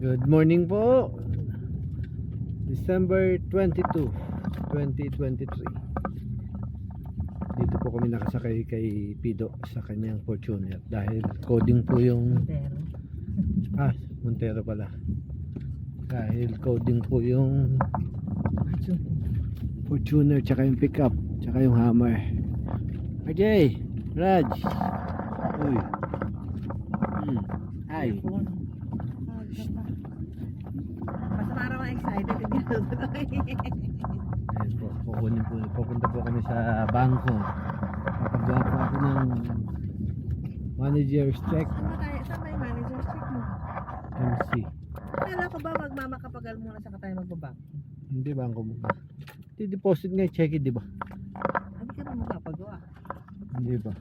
Good morning po. December 22, 2023. Dito po kami nakasakay kay Pido sa kanyang Fortuner dahil coding po yung Montero pala. Dahil coding po yung Fortuner tsaka yung pickup tsaka yung Hammer. RJ, Raj. Uy. Hi. Basta para ma-excited hindi natutuloy. Ayan po, pupunta po kami sa bangko. Kapagawa po ako ng manager's check. Saan ba yung manager's check mo? MC. Kala ko ba magmamakapagal muna sa tayo magbabang? Hindi bangko mo ka. Deposit nga check it, di ba? Hindi ka ba makapagawa? Hindi ba?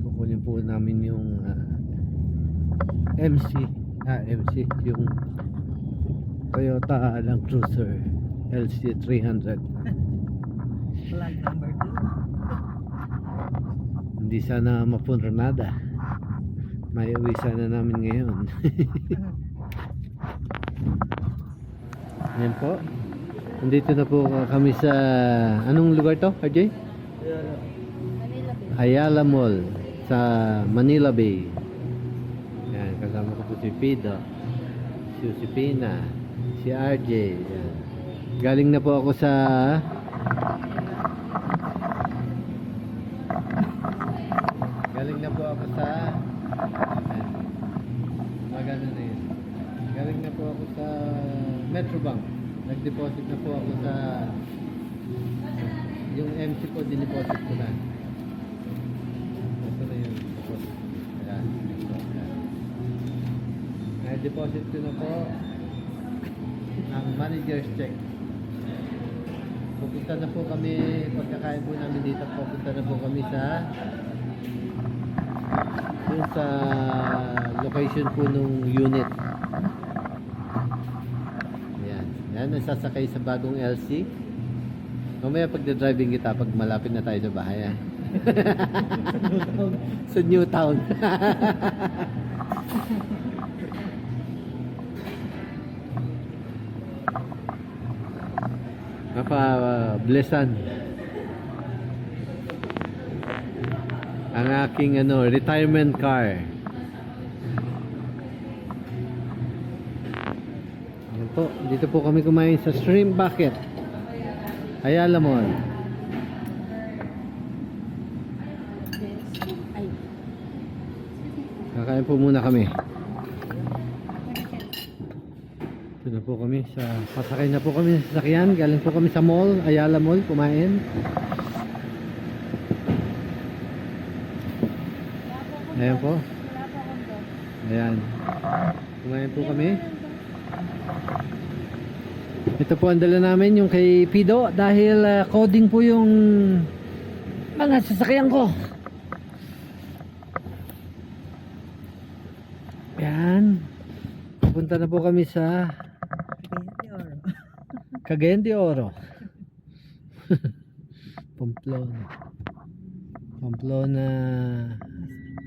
Kukunin po namin yung MC yung Toyota Land Cruiser LC 300. Flag number 2. Hindi sana mapunranada, may uwi sana namin ngayon. Ayan po, nandito na po kami sa anong lugar to, RJ? Ayala Mall sa Manila Bay. Yan, kasama ko po si Pido, si Josepina, si RJ. Yan. Galing na po ako sa maganda na yun. Galing na po ako sa Metrobank. Nag-deposit na po ako sa yung MC po, dineposit ko na. Ito na yung deposit. Ayan. Nag-deposit ko na po ang manager's check. Pupunta na po kami, pagkakain po namin dito, pupunta na po kami sa location po nung unit. Yan, nasasakay sa bagong LC. Mamaya pagda-driving kita pag malapit na tayo sa bahay. Sa Newtown. Blessan ang aking retirement car. Ayan po, dito po kami kumain sa Shrimp Bucket, Ayala Mall. Kakain po muna kami. Ito na po kami pasakay na po kami sa sasakyan. Galing po kami sa mall, Ayala Mall, kumain. Ayan po. Ayan. Kumain po kami. Ito po ang dala namin, yung kay Pido, dahil coding po yung mga sasakyan ko. Ayan. Pupunta na po kami sa Cagayan de Oro. Pamplona,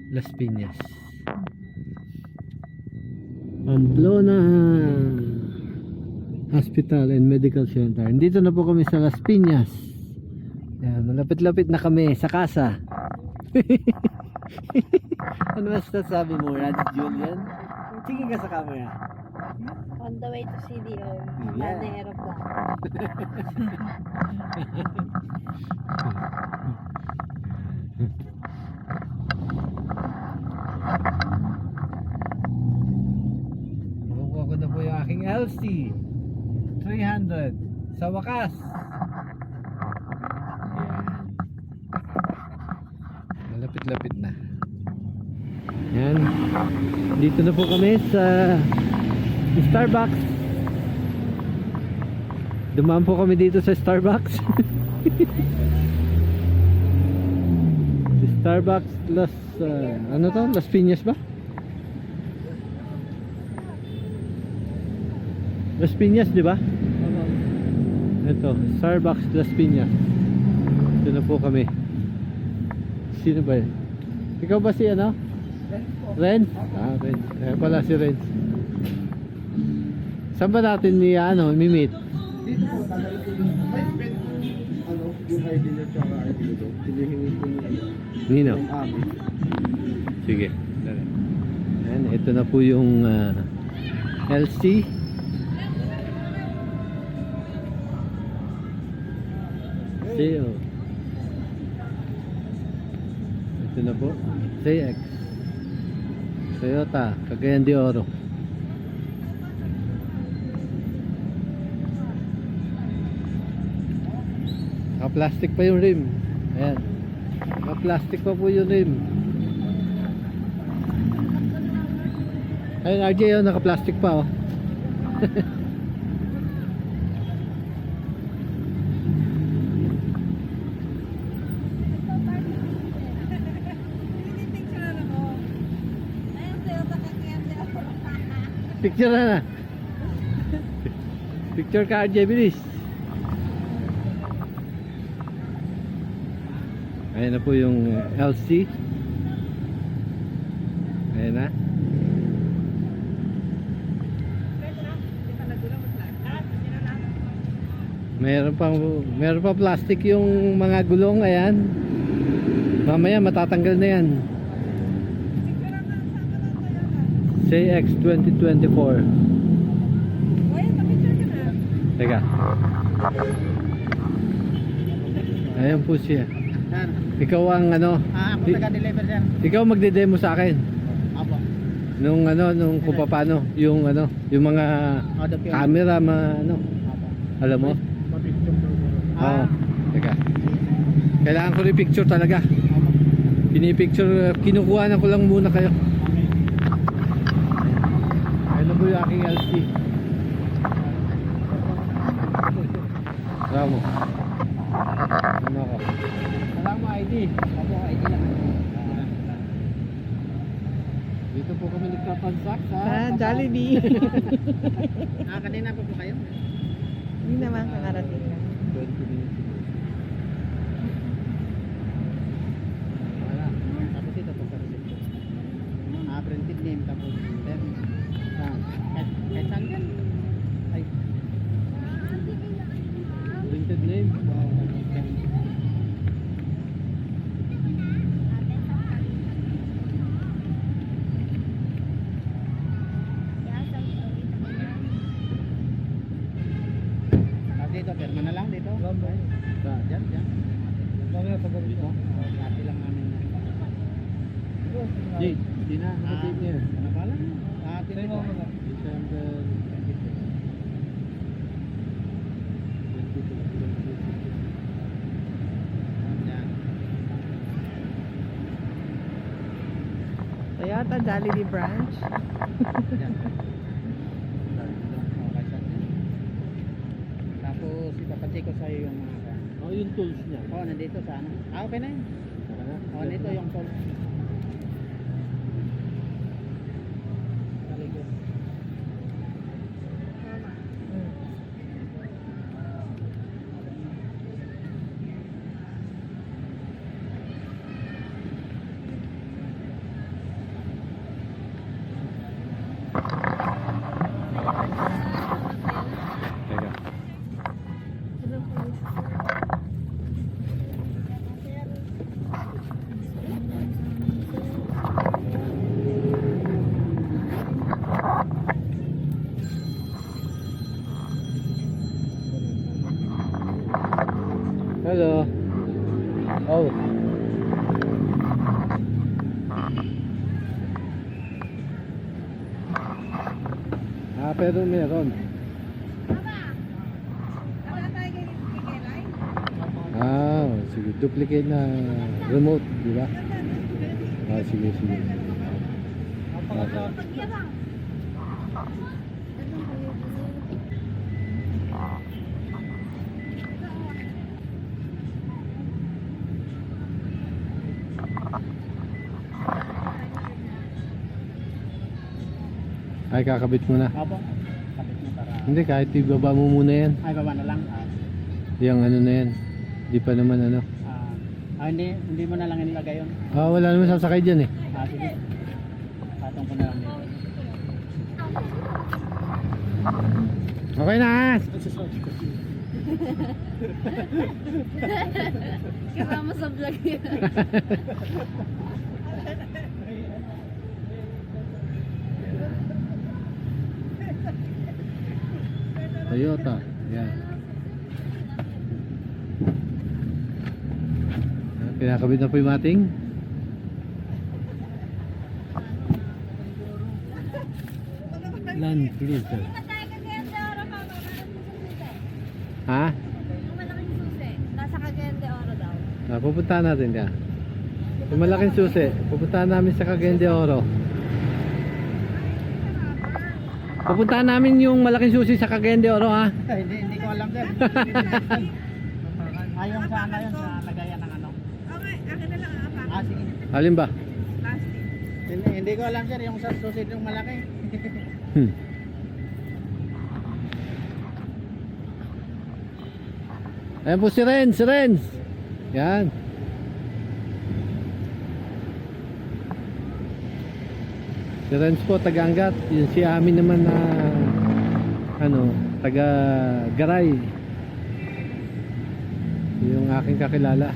Las Piñas. Pamplona Hospital and Medical Center. Dito na po kami sa Las Piñas. Yan, malapit-lapit na kami sa casa. Ano mas sasabi mo, Raj Julian? Tingin ka sa camera. On the way to CDO. Yeah. Na aeroplane. Makukuha ko na po yung aking LC 300 sa wakas. Malapit-lapit na. Yan. Dito na po kami sa Starbucks. Dumaan po kami dito sa Starbucks. Starbucks Las Las Piñas ba? Las Piñas, di ba? Ito, Starbucks Las Piñas. Ito na po kami. Sino ba yun? Ikaw ba si ano? Ren? Ah, Ren. Ayan pala si Ren. Saan ba natin ni ano, mimit? Dito po, tagal ko yung yung ID niya tsaka ID nito. Hinihingi ko niya Nino? yung amin. Sige. Ayan, ito na po yung LC. CEO. Ito na po. CX. Toyota. Cagayan de Oro. Naka-plastic pa yung rim. Ayan. Naka-plastic pa po yung rim. Ayun, RJ, oh, naka-plastic pa, oh. Picture na. Picture ka, RJ, bilis. Ayan na po yung LC. Ayan na. Meron pa plastic yung mga gulong, ayan. Mamaya matatanggal na yan. CX 2024. Teka. Ayan po siya. Yan. Ikaw ang ano, Ako taga-deliver yan. ikaw magde-demo sa akin. Apo. Nung kung paano, yung ano, yung mga Out of camera, ano, Apo. alam mo? Papicture ko. Oo. Teka. Kailangan ko rin picture talaga. Pinipicture, kinukuha na ko lang muna kayo. Ayun na po yung aking LC. Bravo. Ano ako? Kailangan mo ID. Apo, ID lang. Dito po kami nagtatansak sa Jollibee. Kanina pa po kayo? Hindi naman kakarating lang. 20 minutes. Wala. Tapos ito po sa receipt. Printed name tapos then kahit saan yan? Ay. Printed name. Dito, perma na lang dito. Sa Diyan. Mamaya pag dito. Ate lang namin na. Di na, nakatip niya. Ano pa lang? Ate dito. December 22. Yan. Toyota Jollibee branch. Yan. Okay, sir. Tapos ipapacheck ko sa'yo yung mga Oh, yung tools niya. nandito sa ano. Okay na yun. Nandito yung tol. Teka. Hello. Oh. Pero meron. Sige, duplicate na remote, di ba? Sige. Okay. Ay, kakabit mo na. Opo. Kapit mo para... Hindi, kahit ibaba mo muna yan. Ay, baba na lang. Yung ano na yan. Di pa naman ano. Hindi mo na lang inilagay yun. Wala naman sasakay dyan eh. Sige. Patong ko na lang dito. Okay na. Kasama sa vlog yun. Toyota. Yan. Pinakabit na po yung mating. Land Cruiser. Ha? Yung malaking susi, nasa Cagayan de Oro daw. Pupuntahan natin ka. Yung malaking susi, pupuntahan namin sa Cagayan de Oro. Pupuntahan namin yung malaking susi sa Cagayan de Oro, ha? Hindi ko alam din. Yung sa ano yun, sa lagayan ng ano. Okay, akin na lang ang Sige. Alin ba? plastic. Hindi ko alam sir, yung sa susid yung malaki. Hmm. Ayan po si Renz, si Renz. Yan. Si Renz po, taga-Angat. Yun si Amin naman na taga-Garay. Yung aking kakilala.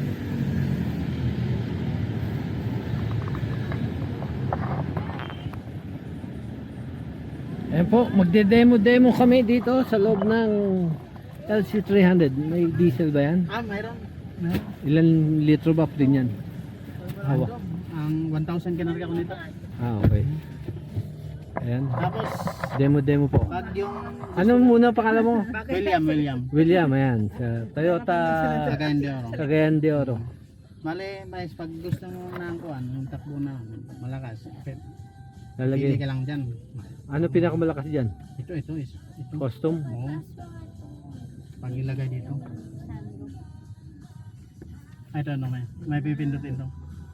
Ayan po, magde-demo kami dito sa loob ng LC300. May diesel ba yan? Mayroon. Ilan litro ba din yan? Hawa. Ang 1,000 kinarga ko nito. Okay. Ayan. Tapos, Demo po. pag yung Ano muna pangalan mo? William. William, ayan. Sa Toyota Cagayan de Oro. Cagayan de Oro. Mali, mais, pag gusto mo ng kuan, yung takbo na malakas. Pili Lalagay. ka lang dyan. Ano pinakamalakas dyan? Ito. Custom? Oo. Pag ilagay dito. Ito may pipindutin to.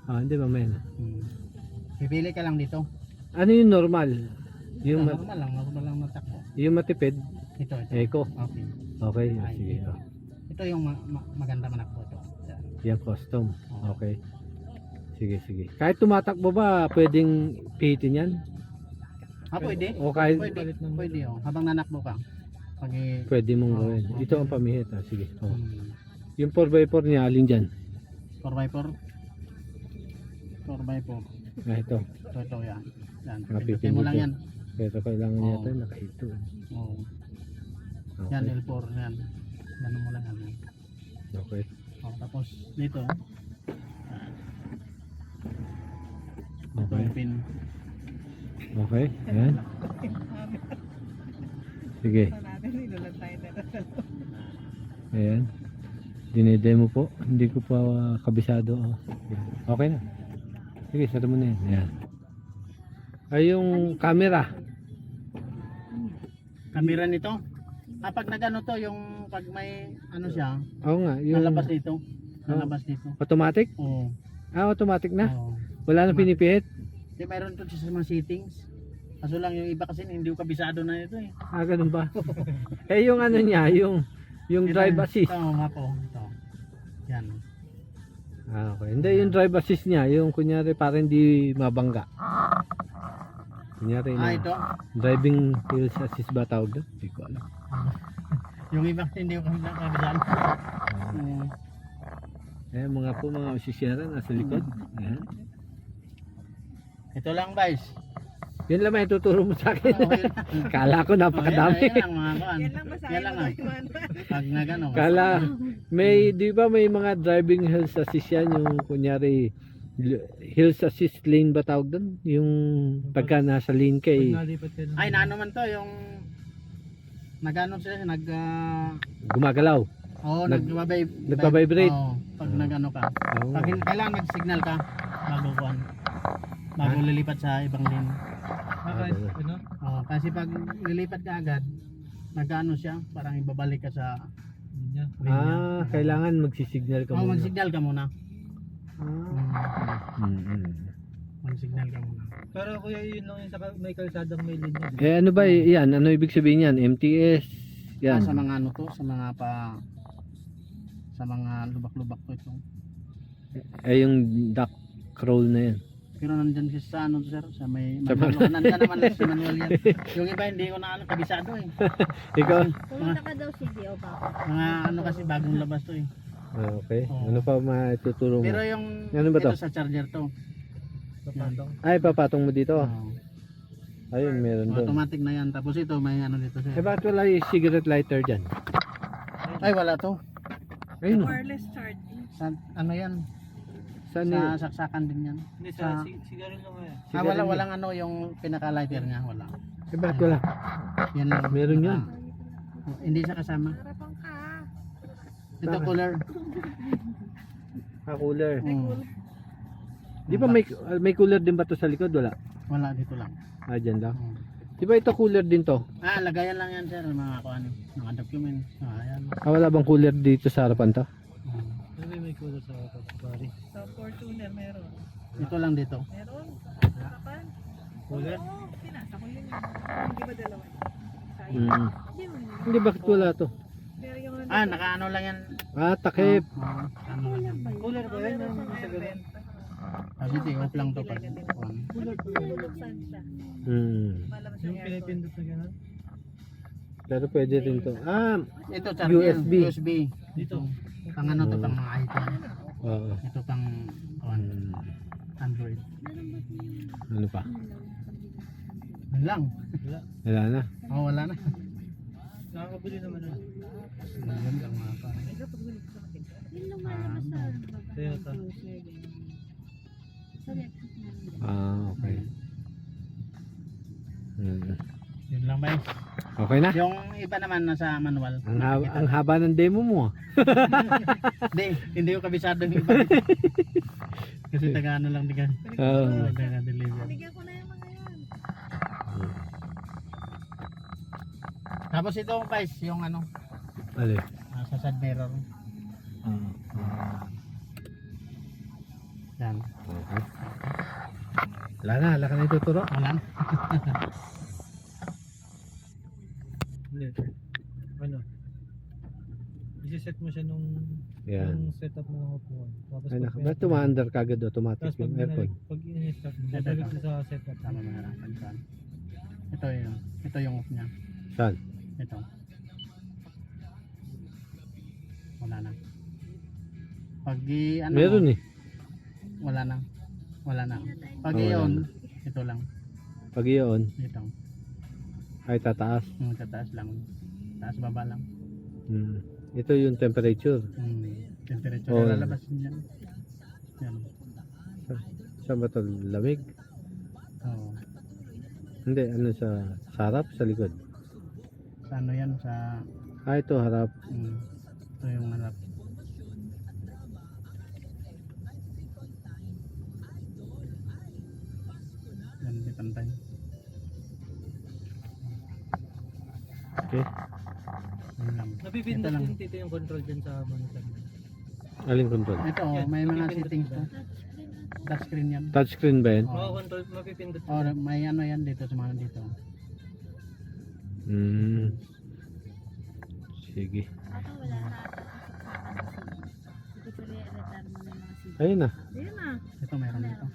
Hindi mamaya na. Pipili ka lang dito. Ano yung normal? Yung, Normal lang na takbo. yung matipid? Ito. Eco? Okay. Okay, Ay, sige. ito. Ito yung maganda manakbo ito. Yan, custom. Okay. Sige. Kahit tumatakbo ba, pwedeng pihitin yan? Pwede. O kahit Pwede oh. Habang nanakbo ka. Pag pwede mong Oo. gawin. Ito ang pamihit. Sige. Oh. Hmm. Yung 4x4 niya, alin dyan? 4x4. 4x4. Ito. Ito yan. Yan. Napipindot Pindutin mo lang yan. yan. Pero kailangan Oo. yata nakaito. Oo. Okay. Yan L4 yan. Ganun mo lang yan. Okay. Tapos dito. Ito Okay. yung pin. Okay. Ayan. Sige. Natin, inulat tayo na. Ayan. Dinedemo po. Hindi ko pa kabisado. Okay na. Sige, sarado mo na yan. Ayan. Ay, yung camera. Camera nito. Pag nagano to, yung pag may ano siya, Oo nga. Yung lalabas dito. Lalabas dito. automatic? Oo. Automatic na? Oo. Wala na pinipihit? Di mayroon to sa mga settings. Kaso lang yung iba kasi hindi ko kabisado na ito eh. Ganun ba? Yung ano niya, yung drive assist. Ito nga po. Ito. Yan. Okay. Hindi, yung drive assist niya, yung kunyari para hindi mabangga. Kunyari na Ito. driving wheels assist ba tawag doon? Hindi ko alam. Yung iba kasi hindi ko kabisado. Ayan, mga usisera nasa likod. Ayan. Ito lang guys. Yun lang may tuturo mo sa akin. Okay lang. Kala ko napakadami. Yan lang mga kuan. Yan lang basahin Yan lang mo ah. yung manual. Pag nagano. Kala, di ba may mga driving hills assist yan, yung kunyari, hills assist lane ba tawag doon? Yung pagka nasa lane ka eh, Ay, naano man to yung nagano sila gumagalaw. Nagbabibrate. Pag nagano ka. Oo. Pag kailangan nag-signal ka bago kuan. Bago lilipat sa ibang lane. Kasi pag lilipat ka agad, nagano siya, parang ibabalik ka sa linya. Kailangan magsisignal ka muna. Mag-signal ka muna. Mag-signal ka muna. Pero kuya, yun lang yung sa may kalsadang may linya. Ano ba yan? Ano ibig sabihin yan? MTS? Yan. Sa mga ano to, sa mga lubak-lubak to ito. Eh, yung duck roll na yan. Pero nandyan siya sa ano sir, sa may Sa Manuel. Nandyan naman si Manuel yan. Yung iba hindi ko na ano, kabisado eh. Ikaw? Pumunta ka daw CDO ba? Mga ano kasi bagong labas to eh. Ah, okay. Oo. Ano pa maituturo mo? Pero yung Ano ba to? ito sa charger to. Papatong. Ay, papatong mo dito. Oo. Ayun, meron doon. Automatic na yan. Tapos ito may ano dito Eh, sir. bakit wala yung cigarette lighter dyan? Ay wala to. Ayun. Wireless charging. Sa, ano yan? Saan Sa yun? saksakan din yan. Hindi, Sa- sigarilyo nga yan. Ah, walang ano yung pinaka-lighter nga. Wala. Eh, bakit wala? Yan lang. Meron yan. Hindi siya kasama. Harapang ka. Ito Bakit? cooler. Cooler. Oo. Di ba may cooler din ba to sa likod? Wala. Wala dito lang. Ah, dyan lang. Oo. Di ba ito cooler din to? Ah, lagayan lang yan sir. Mga kuan. Mga documents. Ah, yan. Ah, wala bang cooler dito sa harapan to? Oo. May kulo sa pari. Sa Fortuner meron. Ito lang dito. Meron? Harapan? Cooler? Oo, pinasa ko yun. Hindi ba dalawa? Hmm. Hindi, bakit wala to? Pero yung Ah, nakaano lang yan. Ah, takip. Oo, ano lang yan. cooler ba yan? Yung sa ganun? Ah, dito, off lang to pag kuan. Bubuksan siya. Hmm. Malabas yung pinipindot na gano'n? Pero pwede rin to. Ah, Ito charger. USB. USB. Dito. Pang ano to, pang mga iPhone. oo. Ito pang kuan. Android. Ano pa? Yun lang. Wala na. Oh, wala na. Nakakabili naman nun. Yun lang mga kuan. Yun lang malabas sa Toyota. Ah, okay. Hmm. Yun lang ba? Okay na? Yung iba naman nasa manual. Ang haba ng demo mo. Ah. Hindi ko kabisado yung iba. Kasi taga ano lang digan. Oo. Taga deliver. Bigyan ko na yung mga yan. Tapos ito guys, yung ano, Alin? sa side mirror. Yan. Okay. Wala na, wala ka na ituturo. Wala na. Hindi. Ano? Isiset mo siya nung Yan. setup mo ng upuan. Tapos Ay, ba't tumaandar kagad automatic Tapos pag, yung aircon? pag in-start mo, babalik ko sa setup. Tama mo na lang. Ito yung off niya. Saan? Ito. Wala na. Pag ano, Meron eh. wala na. Wala na. Pag Oh, wala i-on, na. ito lang. Pag iyon, Ito. ay tataas. Yung tataas lang. Taas baba lang. Hmm. Ito yung temperature. Temperature Oh. na lalabas niyan. Yan. Saan ba ito? Lamig? Oo. Hindi, ano sa harap, sa likod? Sa ano yan? Sa Ah, ito harap. ito yung harap. Yan, di pantay. Okay. Yan lang. Napipindot Ito lang. din dito yung control dyan sa monitor. Aling control? Ito, Yan, may mga mapipindot settings ba? to. Touchscreen yan. Touchscreen ba yan? Oo, control, mapipindot. Or may ano yan dito sa mga dito. Hmm. Sige. Ako wala na ata sa saksakan kasi. Hindi ko retar mo ng mga CD. Ayun na. Ayun na. Ito meron dito.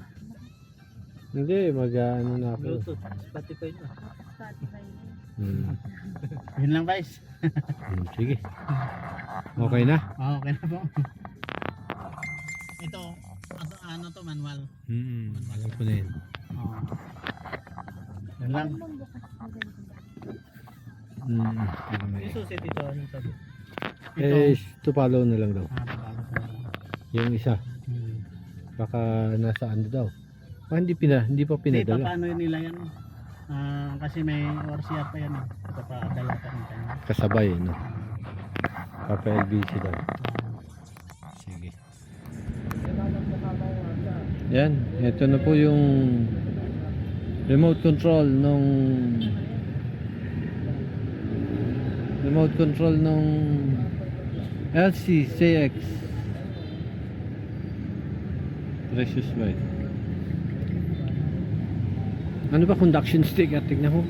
Hindi, ano na ako. Bluetooth, Spotify na. Spotify na. Hmm. Yun lang guys. Sige. Okay na? Okay na po. Ito, ano to manual. Alam ko na yun. Oo. Yun lang. Ano bang bukas mo ganito ba? Yung susi dito, anong sabi? Ito. Eh, to follow na lang daw. Tapos na. Yung isa. Baka nasa ano daw. Hindi pa Hindi, pinadala. paano yun nila yan? Kasi may ORCR pa yan. Ito pa, dala pa rin tayo. Kasabay, no? Papa LBC daw. Sige. Yan, ito na po yung remote control nung LC CX Precious White. Ano ba conduction stick? Tignan mo.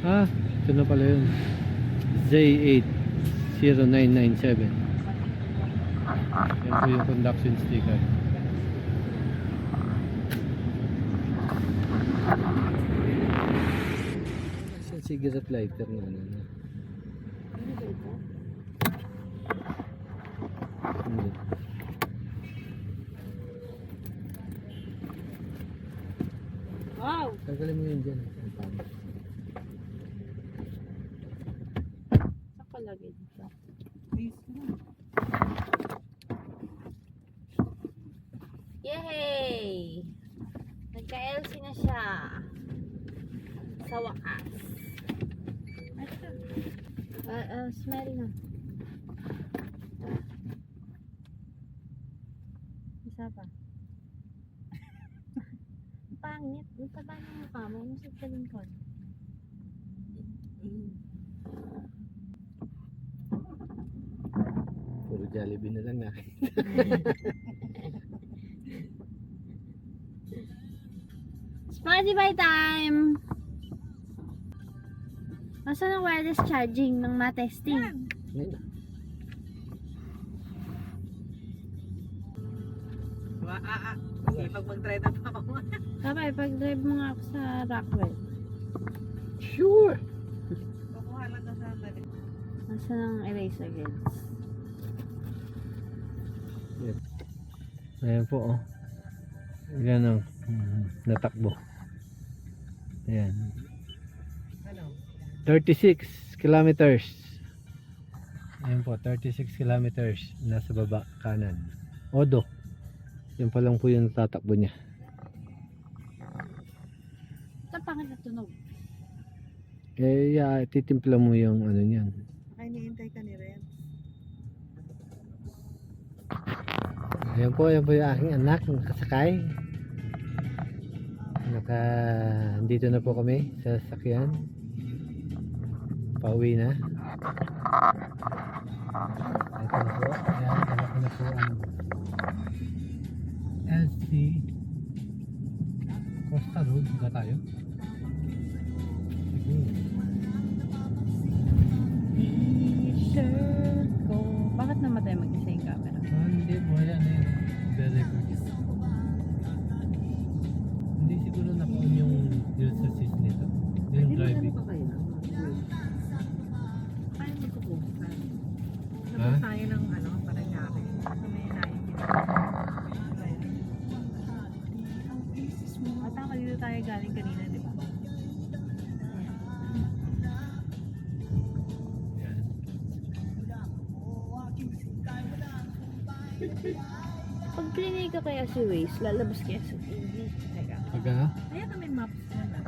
Ah, ito na pala yun. Z8 0997. Yan po yung conduction sticker. Sa cigarette lighter na ano na. Ano ba ito? Hindi. Wow! Tanggalin mo yun dyan. Ang pangit. Saan ko lagay dito? Please na. Yay! Nagka-LC na siya. Sa wakas. Smell na. Isa pa. Pangit. Ang taba ng mukha mo. Musip ka din ko. Puro Jollibee na lang na. Spotify time! Nasaan ang wireless charging ng ma-testing? Ayun na. Sipag mag-try na pa ako. Kapay, pag-drive mo nga ako sa Rockwell. Sure! Kukuha lang ka sa atin. Nasaan ang eraser heads? Ayan po oh. Yan ang natakbo. Ayan. Ano? 36 kilometers. Ayan po, 36 kilometers. Nasa baba, kanan. Odo. Yan pa lang po yung tatakbo niya. Saan pangit na tunog? Eh, titimpla mo yung ano niyan. Ay, niintay ka ni Ren. Ayan po yung aking anak nakasakay. Dito na po kami sa sasakyan. Pauwi na. Ito na po. Ayan, ito na po ang LC Costa Road. Ba tayo? Sige. T-shirt ko. Bakit namatay mag-isa yung camera? Hindi po. Ayan na yun. Re-record yun. Hindi siguro naka-on yung user assist nito. Yung driving. kayo na? Kaya mo ito bukas. Ha? Tapos tayo ng ano, Paranaque. Sa may nahin At tama dito tayo galing kanina, di ba? Ayan. Pag plinay ka kaya si Waze, lalabas kaya sa TV. Teka. Pag ha? Kaya kami maps na lang.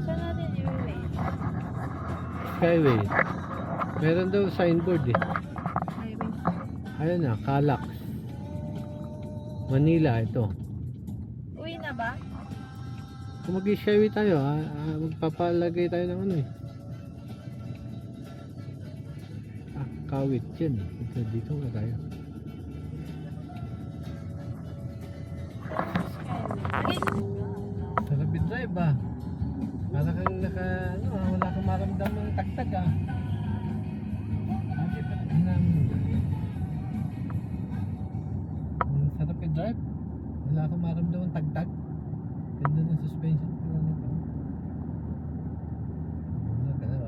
Saan natin i-relate? Skyway. Meron daw signboard eh. Highway. Ayun na, Calax. Manila ito. Uwi na ba? Kung mag-skyway tayo, magpapalagay tayo ng ano eh. Kawit yan eh. Dito na tayo. Sarap i-drive ah. Para kang wala kang maramdam ng tagtag ah. Ang sarap i-drive. Wala kang maramdam ng tagtag. Ganda ng suspension.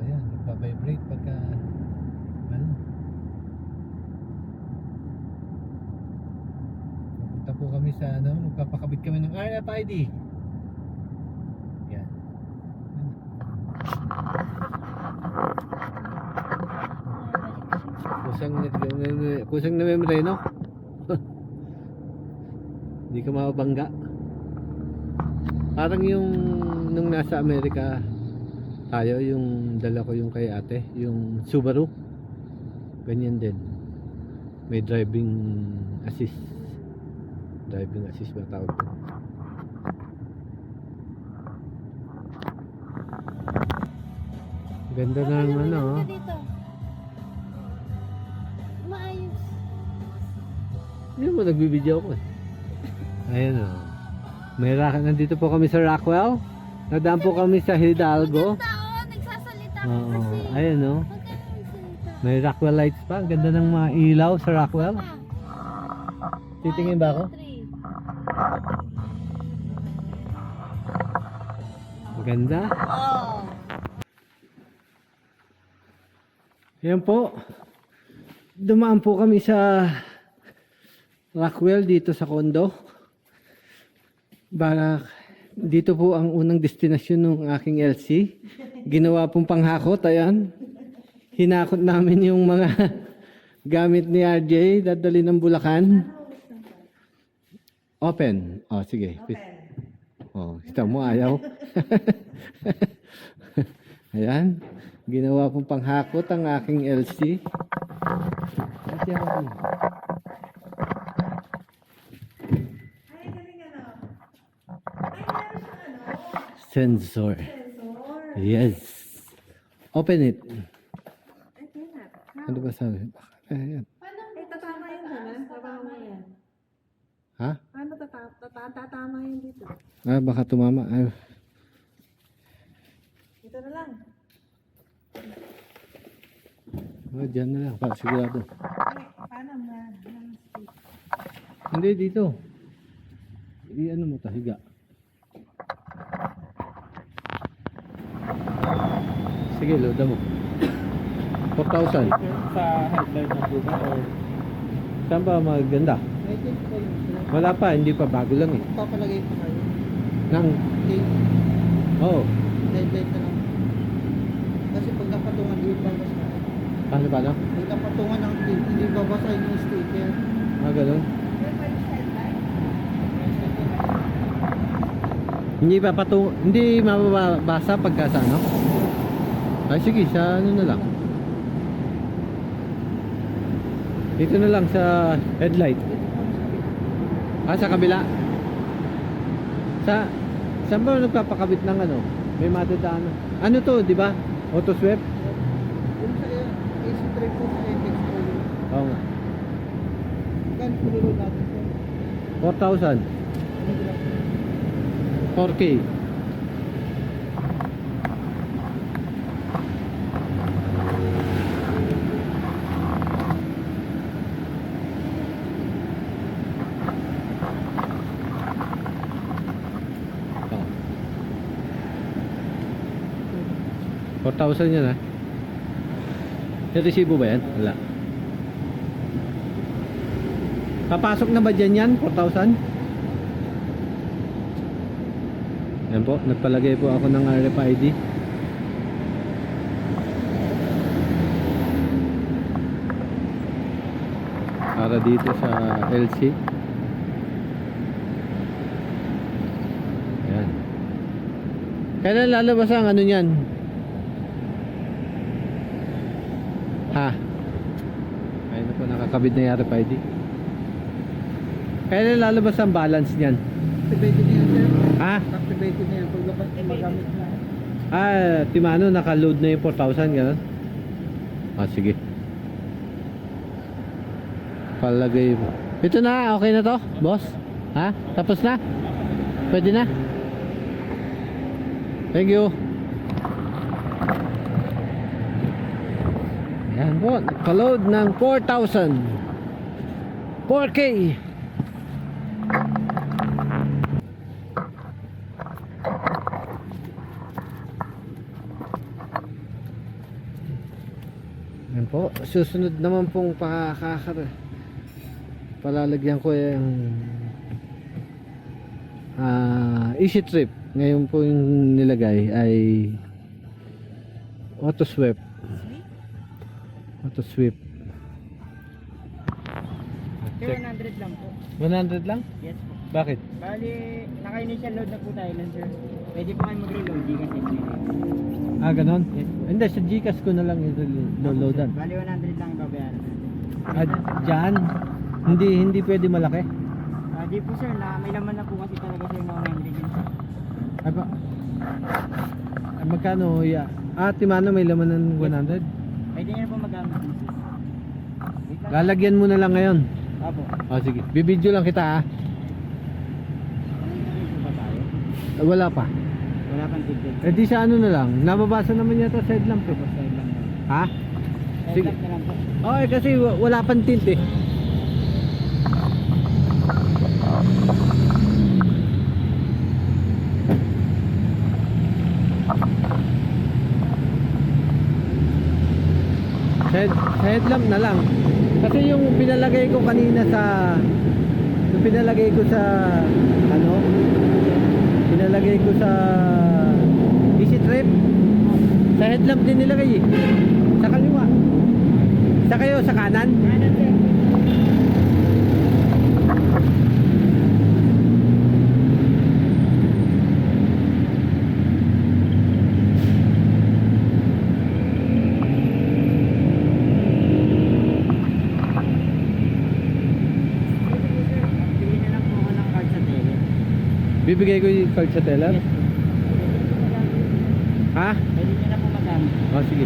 Ayan, nagpa-vibrate pagka ano. Pupunta po kami sa ano, magpapakabit kami ng RFID. Yan. Kusang na memory, no? Hindi ka mabangga. Parang yung nung nasa Amerika tayo, yung dala ko yung kay ate, yung Subaru. Ganyan din. May driving assist. Driving assist ba tawag ko? Ganda ng ano, oh. Dito. Maayos. Hindi mo nagbibideo ko eh. Ayan o. Nandito po kami sa Rockwell. Nadaan po kami sa Hidalgo. Tao, nagsasalita Oo. Ayun, no? May Rockwell lights pa. Ang ganda ng mga ilaw sa Rockwell. Titingin ba ako? Maganda. Yan po. Dumaan po kami sa Rockwell dito sa condo. Dito po ang unang destinasyon ng aking LC. Ginawa pong panghakot. Ayan. Hinakot namin yung mga gamit ni RJ. Dadali ng Bulacan. Open. Oh, sige. Oh, kita mo ayaw. Ayan. Ginawa pong panghakot ang aking LC. Sensor. Yes. Open it. Ano ba sabi? Ayan. Ay, tatama yun na. Tatama yan. Ha? Ano tatama yun dito? Ah, baka tumama. Ay. Ito na lang. Oh, dyan na lang. Para sigurado. Ay, paano na? Hindi, dito. I-ano mo ta, higa. Sige, loada mo. 4,000. Sa headlight na po ba? Or Saan ba maganda? may tape po yun sir. Wala pa, hindi pa. Bago lang eh. Papalagay po kayo. Nang, Tape. oh, Headlight na lang. Kasi pag napatungan, hindi babasa. paano? Pag napatungan ng tape, hindi babasa yung sticker. Ah, ganun. Hindi mababasa pagka sa ano? Ay, sige, sa ano na lang. Dito na lang sa headlight. Ah, sa kabila. Saan ba nagpapakabit ng ano? May matadaan. Ano to, di ba? Auto sweep? Yung sa AC3 po sa FX po yun. Oo nga. Gan pulo natin po. 4,000. 4K. Oh. 4,000 yan ha. May resibo ba yan? Wala. Papasok na ba dyan yan? 4,000? Yan po, nagpalagay po ako ng RFID. Para dito sa LC. Yan. Kailan lalabas ang ano niyan? Ha? Ayun na po, nakakabit na yung RFID. Kailan lalabas ang balance niyan? Activated na yan sir. Ha? Activated na yan. Pag magamit na. Ah, Timano, naka-load na yung 4,000, gano'n? Ah, sige. Palagay mo. Ito na, okay na to, boss? Ha? Tapos na? Pwede na? Thank you. Ayan po, naka-load ng 4,000. 4K. Yan po, susunod naman pong palalagyan ko yung easy trip. Ngayon po yung nilagay ay auto sweep. Auto sweep. Sir, 100 lang po. 100 lang? Yes po. Bakit? Bali, naka-initial load na po tayo lang sir. Pwede po kayo mag-reload, di kasi Ah, ganon? Yes. Hindi, sa Gcash ko na lang i-loadan. Bali, 100 lang ang babayaran natin. At dyan, hindi pwede malaki. Di po sir, may laman na po kasi talaga sir na 100 yun sir. Ay ba? Magkano? Timano may laman ng 100? Pwede nyo po magamit. Wait lang. Lalagyan mo na lang ngayon. Apo. O sige, bibidyo lang kita ha. Dito ba tayo? Wala pa. Wala pang tigil. Eh di sa ano na lang, nababasa naman yata sa headlamp eh. Side lang lang. Ha? Side Sige. lang na lang po. Okay, kasi wala pang tint eh. Sa headlamp na lang. Kasi yung pinalagay ko kanina sa ano? Pinalagay ko sa easy trip. Sa headlamp din nilagay eh. Sa kaliwa. Sa kayo sa kanan? Kanan sir. Bili na lang po ako ng card sa tele. Bibigay ko yung card sa teller? Yes po. Ha? Pwede nyo na po magamit. Oh, sige.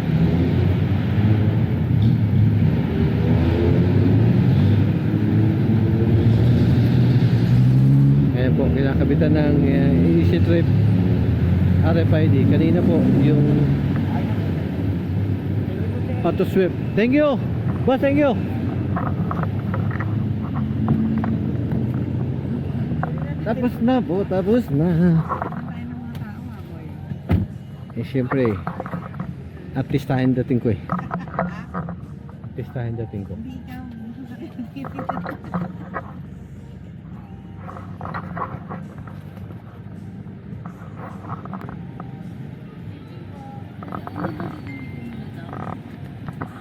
Ayan po, kinakabitan ng easy trip RFID. Kanina po, yung auto sweep. Thank you! Boss, thank you! Tapos na po, tapos na. Tayo ng mga tao nga, boy. Eh, syempre, at least tayong dating ko eh. At least tayong dating ko. Hindi ikaw.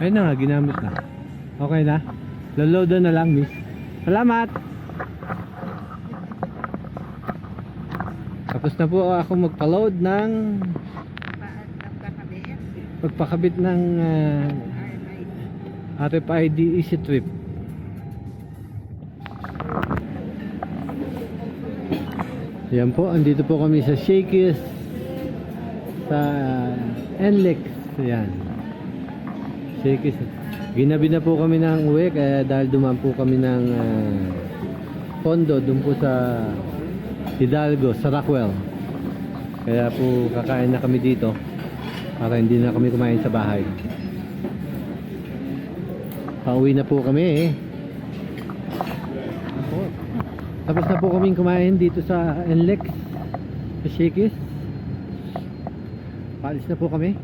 Ayun na nga, ginamit na. Okay na? Lolodo na lang, miss. Salamat! Tapos na po ako magpa-load ng pagpakabit ng RFID Easy Trip. Yan po, andito po kami sa Shakey's sa NLEX. Yan. Shakey's. Ginabi na po kami ng uwi kaya dahil dumaan po kami ng pondo dun po sa Hidalgo, sa Rockwell. Kaya po kakain na kami dito para hindi na kami kumain sa bahay. Pauwi na po kami eh. Tapos na po kaming kumain dito sa NLEX, sa Shakey's. Paalis na po kami.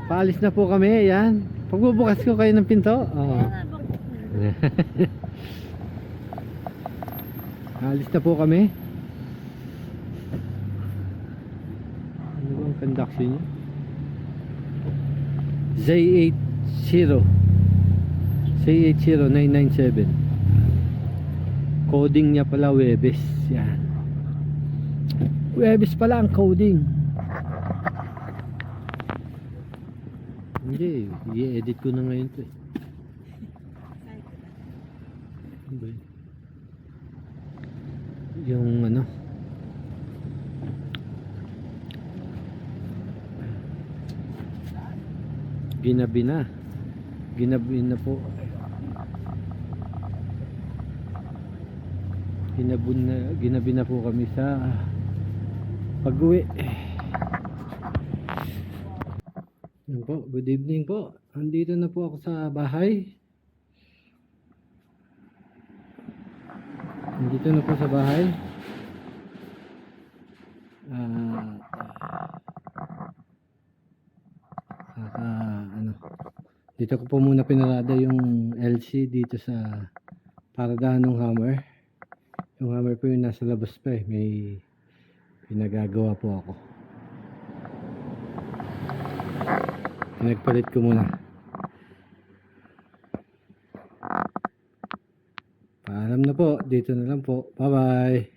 Paalis na po kami, ayan. Pagbubukas ko kayo ng pinto. Oo. Alis na po kami. Ano bang conduction niya? Z80997. Coding niya pala Webes. Yan. Webes pala ang coding. Hindi, i-edit ko na ngayon to eh. Ano ba yun? Yung ano ginabi na po, ginabi na po kami sa pag-uwi. Yan po, good evening po. Andito na po ako sa bahay. Andito na po sa bahay. Ano, dito ko po muna pinarada yung LC dito sa paradahan ng Hammer. Yung Hammer po yung nasa labas pa eh. May pinagagawa po ako. Pinagpalit ko muna. Paalam na po. Dito na lang po. Bye bye.